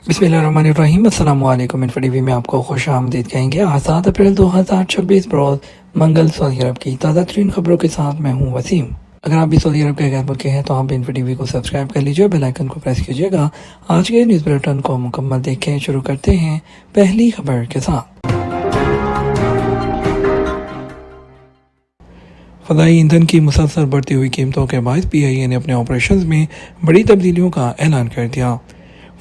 बिस्मिल्लाहिर्रहमानिर्रहीम। अस्सलाम वालेकुम। इन्फो टीवी में आपको खुश आमदीद कहेंगे। 7 अप्रैल 2026 रोज़ मंगल सऊदी अरब की ताज़ा तरीन खबरों के साथ मैं हूँ वसीम। अगर आप भी सऊदी अरब के गैर मुल्क के हैं तो आप इन्फो टीवी को सब्सक्राइब कर लीजिए, बेल आइकन को प्रेस कीजिएगा। आज के न्यूज़ बुलेटिन को मुकम्मल देखें। शुरू करते हैं पहली खबर के साथ। फ़ज़ाई ईंधन की मुसलसल बढ़ती हुई कीमतों के बायस PIA ने अपने ऑपरेशंस में बड़ी तब्दीलियों का ऐलान कर दिया।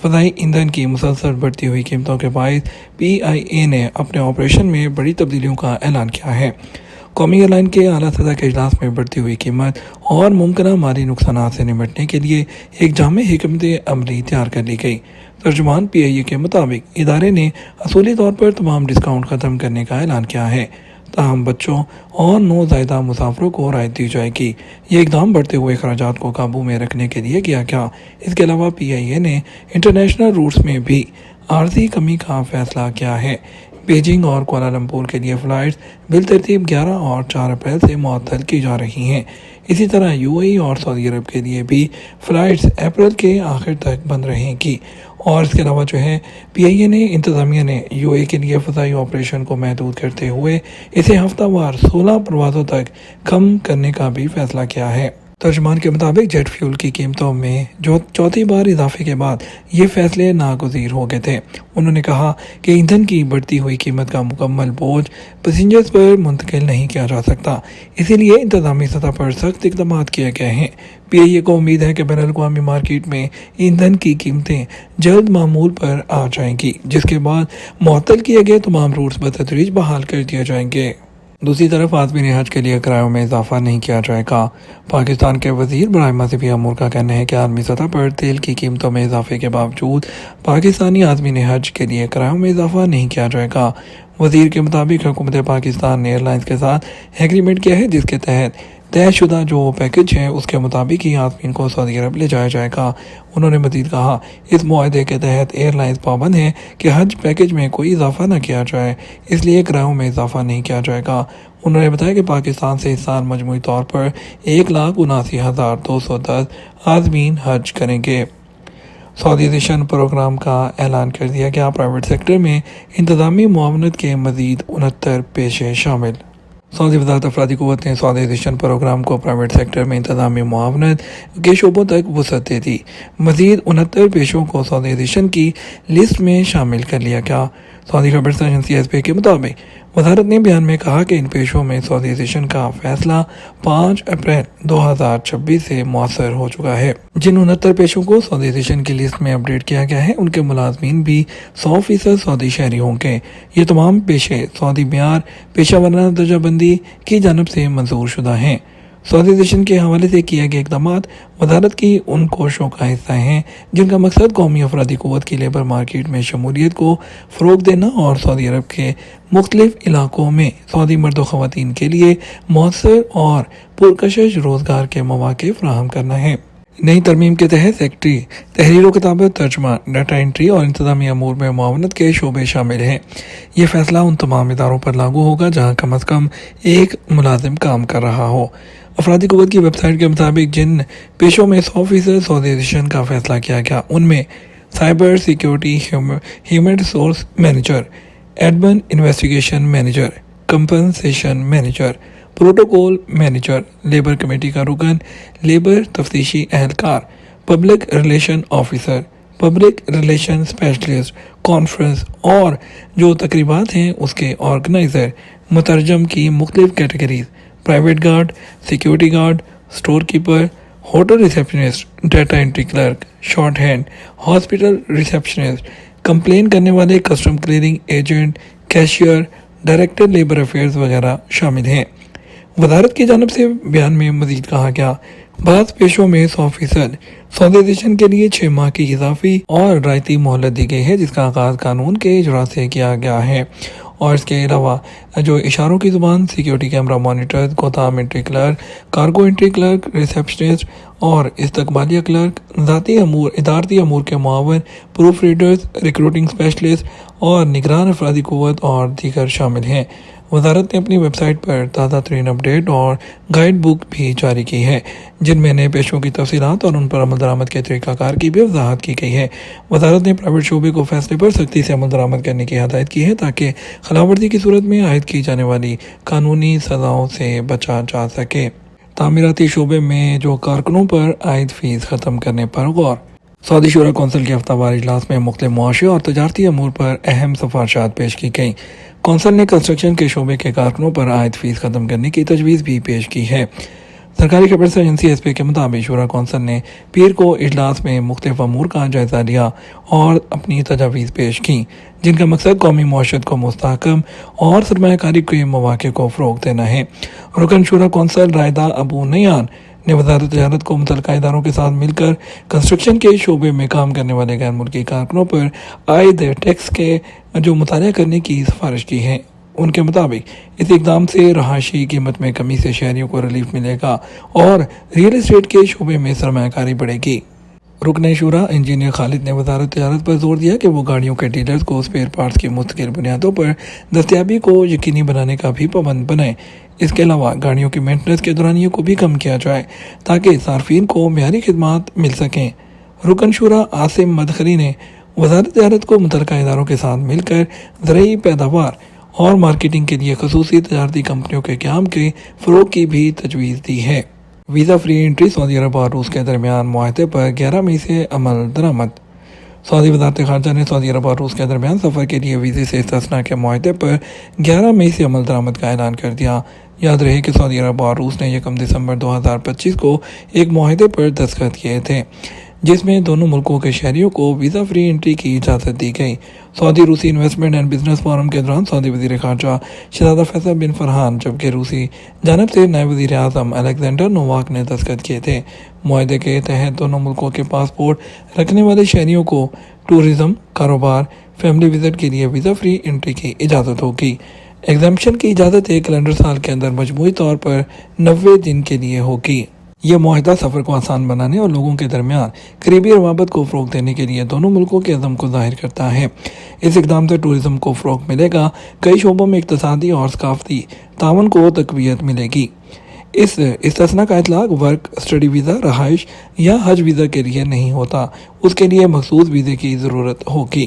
फ़ज़ाई ईंधन की मुसलसल बढ़ती हुई कीमतों के बायस PIA ने अपने ऑपरेशन में बड़ी तब्दीलियों का ऐलान किया है। कौमी एयरलाइन के आला सतह के इजलास में बढ़ती हुई कीमत और मुमकिन माली नुकसान से निपटने के लिए एक जामे हिकमत अमली तैयार कर ली गई। तर्जुमान PIA के मुताबिक इदारे ने असूली तौर पर तमाम डिस्काउंट ख़त्म करने का ऐलान किया है, ताहम बच्चों और नौज़ायदा मुसाफिरों को राहत दी जाएगी। ये इकदाम बढ़ते हुए अखराजात को काबू में रखने के लिए किया गया। इसके अलावा PIA ने इंटरनेशनल रूट्स में भी आर्जी कमी का फैसला किया है। बीजिंग और कुआलालंपुर के लिए फ़्लाइट्स बिलतरतीब 11 और 4 अप्रैल से मुअत्तल की जा रही हैं। इसी तरह UAE और सऊदी अरब के लिए भी फ़्लाइट्स अप्रैल के आखिर तक बंद रहेंगी। और इसके अलावा PIA ने इंतज़ामिया ने UAE के लिए फ़ज़ाई ऑपरेशन को महदूद करते हुए इसे हफ्तावार 16 परवाज़ों तक कम करने का भी फैसला किया है। तर्जुमान के मुताबिक जेट फ्यूल की कीमतों में जो चौथी बार इजाफे के बाद ये फैसले नागुज़ीर हो गए थे। उन्होंने कहा कि ईंधन की बढ़ती हुई कीमत का मुकम्मल बोझ पैसेंजर्स पर मुंतकिल नहीं किया जा सकता, इसीलिए इंतज़ामी सतह पर सख्त इक़दाम किए गए हैं। PIA को उम्मीद है कि बैनुल-अक़वामी मार्केट में ईंधन की कीमतें जल्द मामूल पर आ जाएंगी, जिसके बाद मुअत्तल किए गए तमाम रूट्स बतदरीज बहाल कर दिए जाएंगे। दूसरी तरफ आज़मीन हज के लिए किरायों में इजाफा नहीं किया जाएगा। पाकिस्तान के वज़ीर बराए मज़हबी अमूर का कहना है कि आलमी सतह पर तेल की कीमतों में इजाफे के बावजूद पाकिस्तानी आज़मीन हज के लिए किरायों में इजाफा नहीं किया जाएगा। वज़ीर के मुताबिक हुकूमत पाकिस्तान ने एयरलाइंस के साथ एग्रीमेंट किया है, जिसके तहत तयशुदा जो पैकेज है उसके मुताबिक ही आज़मीन को सऊदी अरब ले जाया जाएगा। उन्होंने मज़ीद कहा, इस मुआहदे के तहत एयरलाइंस पाबंद हैं कि हज पैकेज में कोई इजाफा न किया जाए, इसलिए किरायों में इजाफा नहीं किया जाएगा। उन्होंने बताया कि पाकिस्तान से इस साल मजमूई तौर पर 1,79,210 आज़मीन हज करेंगे। सऊदीज़ेशन प्रोग्राम का ऐलान कर दिया गया। प्राइवेट सेक्टर में इंतज़ामी मुआवनत के मज़ीद 69 पेशे शामिल। सऊदी वज़ारत अफरादी क़ुव्वत ने सऊदीज़ेशन प्रोग्राम को प्राइवेट सेक्टर में इंतज़ामी मुआवनत के शोबों तक वुसअत दे दी। मज़ीद 69 पेशों को सऊदीज़ेशन की लिस्ट में शामिल कर लिया गया। सऊदी खबर एजेंसी SPA के मुताबिक वज़ारत ने बयान में कहा कि इन पेशों में सऊदीज़ेशन का फैसला 5 अप्रैल 2026 से मुअस्सर हो चुका है। जिन 69 पेशों को सऊदीज़ेशन की लिस्ट में अपडेट किया गया है, उनके मुलाजमीन भी 100% सऊदी शहरी होंगे। ये तमाम पेशे सऊदी म्यार पेशा वराना दर्जाबंदी की जानब से मंजूर शुदा हैं। सऊदीज़ेशन के हवाले से किए गए इक़दाम वज़ारत की उन कोशिशों का हिस्सा हैं जिनका मकसद कौमी अफरादी क़ुव्वत की लेबर मार्केट में शमूलियत को फ़रोग़ देना और सऊदी अरब के मुख्तलिफ़ इलाकों में सऊदी मर्द व ख़वातीन के लिए मौसर और पुरकशिश रोज़गार के मौक़े फ़राहम करना है। नई तरमीम के तहत सेक्रेटरी तहरीर व किताबत, तर्जुमान, डाटा एंट्री और इंतज़ामी अमूर में मुआवनत के शोबे शामिल हैं। ये फ़ैसला उन तमाम इदारों पर लागू होगा जहाँ कम अज़ कम एक मुलाजिम काम कर रहा हो। अफरादी क़ुव्वत की वेबसाइट के मुताबिक जिन पेशों में 100% सऊदीज़ेशन का फैसला किया गया, उनमें cyber security, human resource manager, admin investigation manager, compensation manager, protocol manager, labour committee का रुकन, लेबर तफ्तीशी एहलकार, public relation officer, public relation specialist, conference और जो तकरीबात हैं उसके ऑर्गेनाइज़र, मुतरजम की मुख्तलिफ categories, private guard, security guard, store keeper, hotel receptionist, data entry clerk, short hand, hospital receptionist, complain करने वाले custom clearing agent, cashier, director labour affairs वगैरह शामिल हैं। वज़ारत की जानब से बयान में मज़ीद कहा गया, बाज़ पेशों में 100% सऊदीज़ेशन के लिए 6 माह की इजाफी और रायती मोहलत दी गई है, जिसका आगाज़ कानून के इजरा से किया गया है। और इसके अलावा जो इशारों की ज़ुबान, सिक्योरिटी कैमरा मॉनिटर, गोदाम entry clerk, cargo entry clerk, receptionist और इस्तकबालिया क्लर्क, ज़ाती अमूर, इदारती अमूर के मुआवन, प्रूफ रीडर्स, रिक्रूटिंग स्पेशलिस्ट और निगरान अफरादी क़ुव्वत और दीगर शामिल हैं। وزارت نے اپنی ویب سائٹ پر تازہ ترین اپڈیٹ اور گائیڈ بک بھی جاری کی ہے، جن میں نئے پیشوں کی تفصیلات اور ان پر عمل درآمد کے طریقہ کار کی بھی وضاحت کی گئی ہے۔ وزارت نے پرائیویٹ شعبے کو فیصلے پر سختی سے عمل درآمد کرنے کی ہدایت کی ہے تاکہ خلاف ورزی کی صورت میں عائد کی جانے والی قانونی سزاؤں سے بچا جا سکے۔ تعمیراتی شعبے میں جو کارکنوں پر عائد فیس ختم کرنے پر غور۔ سعودی شورا کونسل کے ہفتہ وار اجلاس میں مختلف معاشی اور تجارتی امور پر اہم سفارشات پیش کی گئیں۔ کونسل نے کنسٹرکشن کے شعبے کے کارکنوں پر عائد فیس ختم کرنے کی تجویز بھی پیش کی ہے۔ سرکاری خبر ایجنسی ایس پی کے مطابق شورا کونسل نے پیر کو اجلاس میں مختلف امور کا جائزہ لیا اور اپنی تجاویز پیش کیں، جن کا مقصد قومی معیشت کو مستحکم اور سرمایہ کاری کے مواقع کو فروغ دینا ہے۔ رکن شورا کونسل رائدہ ابو نیان نے وزارت تجارت کو متعلقہ اداروں کے ساتھ مل کر کنسٹرکشن کے شعبے میں کام کرنے والے غیر ملکی کارکنوں پر عائد ٹیکس کے جو مطالعہ کرنے کی سفارش کی ہے۔ ان کے مطابق اس اقدام سے رہائشی قیمت میں کمی سے شہریوں کو ریلیف ملے گا اور ریئل اسٹیٹ کے شعبے میں سرمایہ کاری بڑھے گی۔ رکن شورا انجینئر خالد نے وزارت تجارت پر زور دیا کہ وہ گاڑیوں کے ڈیلرز کو اسپیئر پارٹس کی مستقل بنیادوں پر دستیابی کو یقینی بنانے کا بھی پابند بنائیں۔ اس کے علاوہ گاڑیوں کی مینٹننس کے دورانیے کو بھی کم کیا جائے تاکہ صارفین کو معیاری خدمات مل سکیں۔ رکن شورا عاصم مدخلی نے وزارت تجارت کو متعلقہ اداروں کے ساتھ مل کر زرعی پیداوار اور مارکیٹنگ کے لیے خصوصی تجارتی کمپنیوں کے قیام کے فروغ کی بھی تجویز دی ہے۔ ویزا فری انٹری سعودی عرب اور روس کے درمیان معاہدے پر 11 مئی سے عمل درآمد۔ سعودی وزارت خارجہ نے سعودی عرب اور روس کے درمیان سفر کے لیے ویزے سے استثناء کے معاہدے پر 11 مئی سے عمل درآمد کا اعلان کر دیا۔ یاد رہے کہ سعودی عرب اور روس نے 1 دسمبر 2025 کو ایک معاہدے پر دستخط کیے تھے، جس میں دونوں ملکوں کے شہریوں کو ویزا فری انٹری کی اجازت دی گئی۔ سعودی روسی انویسٹمنٹ اینڈ بزنس فورم کے دوران سعودی وزیر خارجہ شہزادہ فیصل بن فرحان جبکہ روسی جانب سے نائب وزیر اعظم الیگزینڈر نوواک نے دستخط کیے تھے۔ معاہدے کے تحت دونوں ملکوں کے پاسپورٹ رکھنے والے شہریوں کو ٹورزم، کاروبار، فیملی وزٹ کے لیے ویزا فری انٹری کی اجازت ہوگی۔ ایگزمپشن کی اجازت ایک کیلنڈر سال کے اندر مجموعی طور پر 90 دن کے لیے ہوگی۔ یہ معاہدہ سفر کو آسان بنانے اور لوگوں کے درمیان قریبی روابط کو فروغ دینے کے لیے دونوں ملکوں کے عزم کو ظاہر کرتا ہے۔ اس اقدام سے ٹورزم کو فروغ ملے گا، کئی شعبوں میں اقتصادی اور ثقافتی تعاون کو تقویت ملے گی۔ اس استثناء کا اطلاق ورک، اسٹڈی ویزا، رہائش یا حج ویزا کے لیے نہیں ہوتا، اس کے لیے مخصوص ویزے کی ضرورت ہوگی۔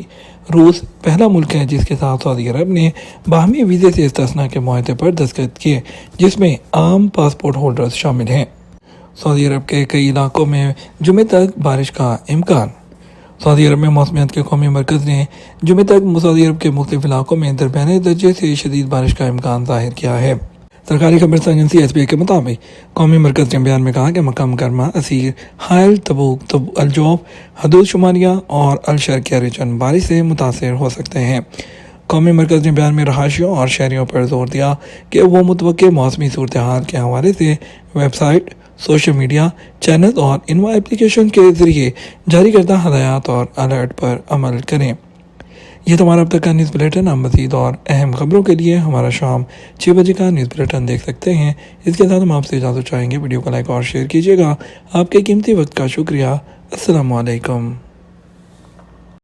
روس پہلا ملک ہے جس کے ساتھ سعودی عرب نے باہمی ویزے سے استثناء کے معاہدے پر دستخط کیے، جس میں عام پاسپورٹ ہولڈرز شامل ہیں۔ سعودی عرب کے کئی علاقوں میں جمعے تک بارش کا امکان۔ سعودی عرب میں موسمیات کے قومی مرکز نے جمعے تک سعودی عرب کے مختلف علاقوں میں درمیانے درجے سے شدید بارش کا امکان ظاہر کیا ہے۔ سرکاری خبر ایجنسی ایس پی کے مطابق قومی مرکز نے بیان میں کہا کہ مکہ مکرمہ، عسیر، حائل، تبوک، الجوف، حدود شمالیہ اور الشرقیہ ریجن بارش سے متاثر ہو سکتے ہیں۔ قومی مرکز نے بیان میں رہائشیوں اور شہریوں پر زور دیا کہ وہ متوقع موسمی صورتحال کے حوالے سے website, social media channels اور انواع اپلیکیشن کے ذریعے جاری کردہ ہدایات اور الرٹ پر عمل کریں۔ یہ ہمارا اب تک کا نیوز بلیٹن۔ ہم مزید اور اہم خبروں کے لیے ہمارا شام 6 بجے کا نیوز بلیٹن دیکھ سکتے ہیں۔ اس کے ساتھ ہم آپ سے اجازت چاہیں گے، ویڈیو کو لائک اور شیئر کیجیے گا۔ آپ کے قیمتی وقت کا شکریہ۔ السلام علیکم۔